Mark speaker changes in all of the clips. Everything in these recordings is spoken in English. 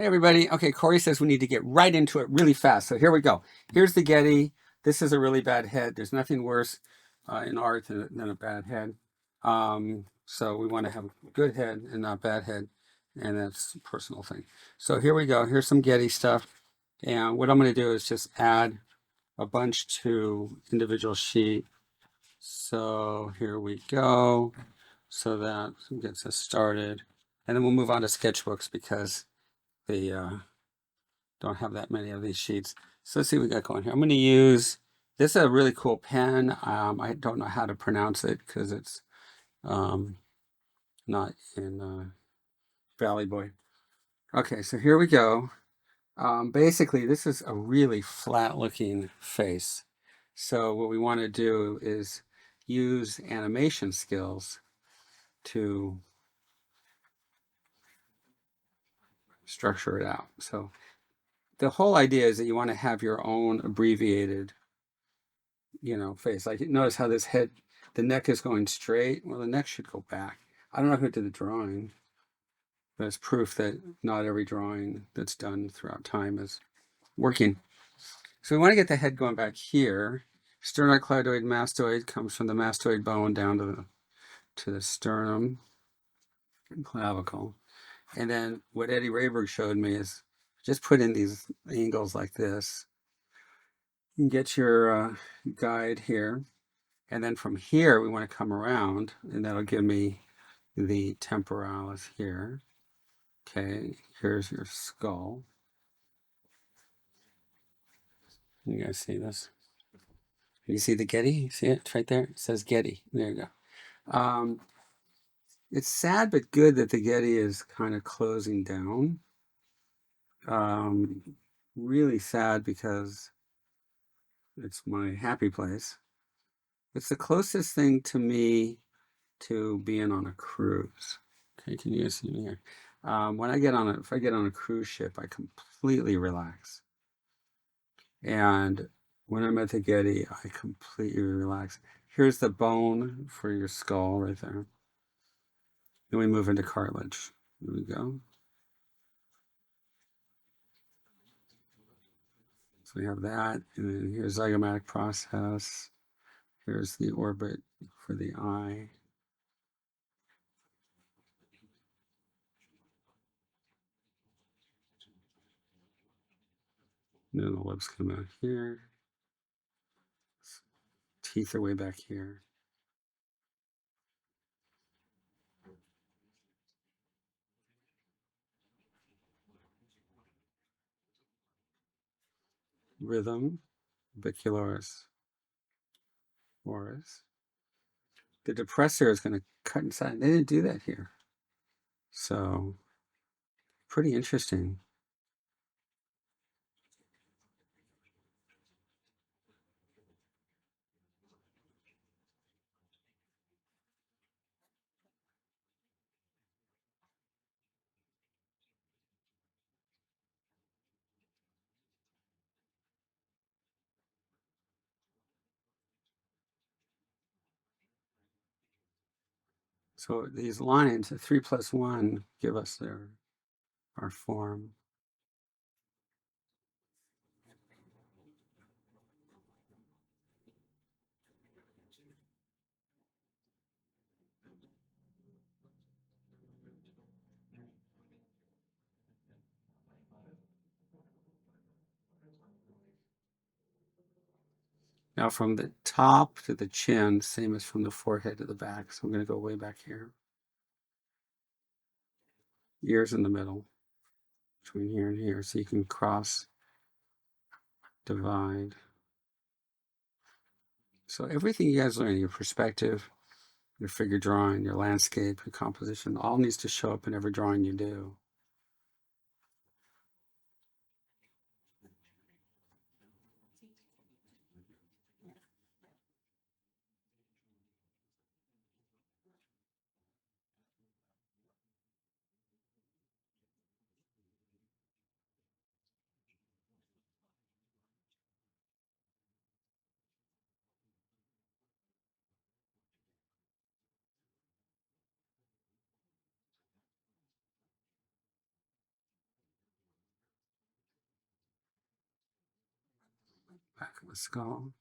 Speaker 1: Hey everybody. Okay, Corey says we need to get right into it really fast. So here we go. Here's the Getty. This is a really bad head. There's nothing worse in art than a bad head. So we want to have a good head and not bad head. And that's a personal thing. So here we go. Here's some Getty stuff. And what I'm going to do is just add a bunch to individual sheet. So here we go. So that gets us started. And then we'll move on to sketchbooks because they don't have that many of these sheets. So let's see what we got going here. I'm going to use, this is a really cool pen. I don't know how to pronounce it because it's not in Valley Boy. Okay, so here we go. Basically, this is a really flat looking face. So what we want to do is use animation skills to structure it out. So the whole idea is that you want to have your own abbreviated face. Like notice how this head, the neck is going straight. Well, the neck should go back. I don't know who did the drawing, but it's proof that not every drawing that's done throughout time is working. So we want to get the head going back here. Sternocleidomastoid comes from the mastoid bone down to the sternum and clavicle. And then what Eddie Rayberg showed me is just put in these angles like this. You can get your guide here. And then from here, we want to come around, and that'll give me the temporalis here. Okay, here's your skull. You guys see this? You see the Getty? You see it? It's right there. It says Getty. There you go. It's sad but good that the Getty is kind of closing down. Really sad because it's my happy place. It's the closest thing to me to being on a cruise. Okay, can you guys see me here? When I get on if I get on a cruise ship, I completely relax. And when I'm at the Getty, I completely relax. Here's the bone for your skull right there. Then we move into cartilage. Here we go. So we have that, and then here's zygomatic process. Here's the orbit for the eye. And then the lips come out here. Teeth are way back here. Rhythm, Orbicularis Oris. The depressor is going to cut inside. They didn't do that here. So, pretty interesting. So these lines, 3 plus 1, give us our form. Now from the top to the chin, same as from the forehead to the back. So I'm going to go way back here. Ears in the middle, between here and here. So you can cross, divide. So everything you guys learn, your perspective, your figure drawing, your landscape, your composition, all needs to show up in every drawing you do. Back of the skull.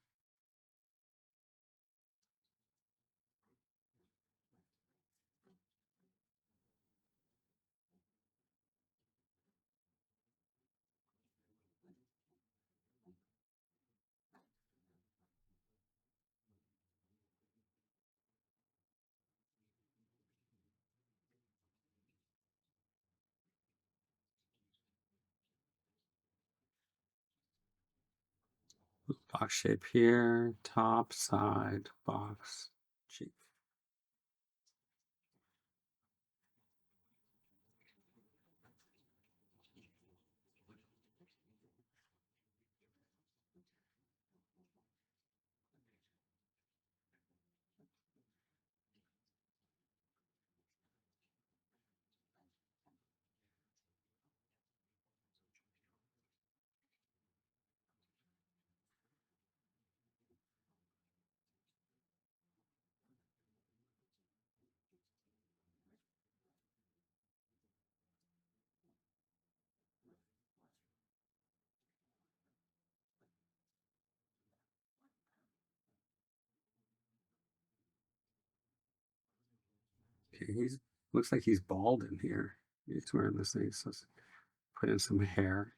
Speaker 1: Box shape here, top, side, box, cheek. Okay, he's looks like he's bald in here. He's wearing this thing, so let's put in some hair.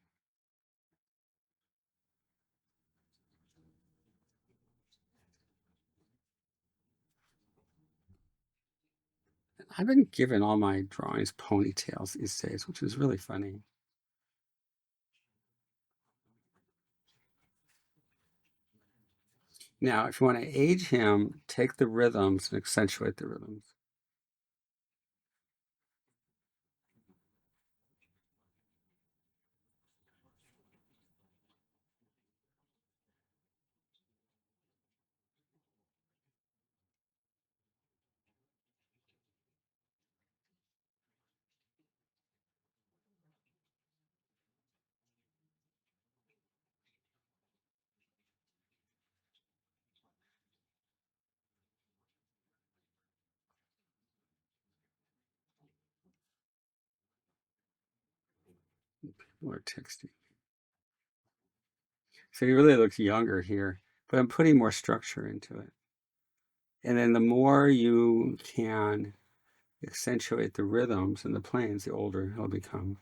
Speaker 1: I've been giving all my drawings ponytails these days, which is really funny. Now, if you want to age him, take the rhythms and accentuate the rhythms. People are texting. So he really looks younger here, but I'm putting more structure into it. And then the more you can accentuate the rhythms and the planes, the older he'll become.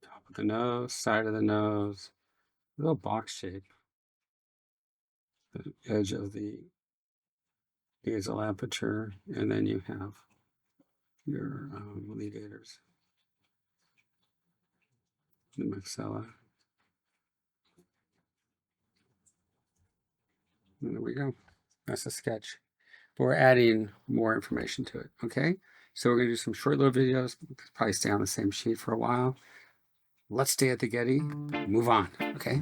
Speaker 1: Top of the nose, side of the nose, little box shape. The edge of the nasal aperture, and then you have your levators, the maxilla. And there we go. That's a sketch. But we're adding more information to it, okay? So we're going to do some short little videos, probably stay on the same sheet for a while. Let's stay at the Getty, move on, okay?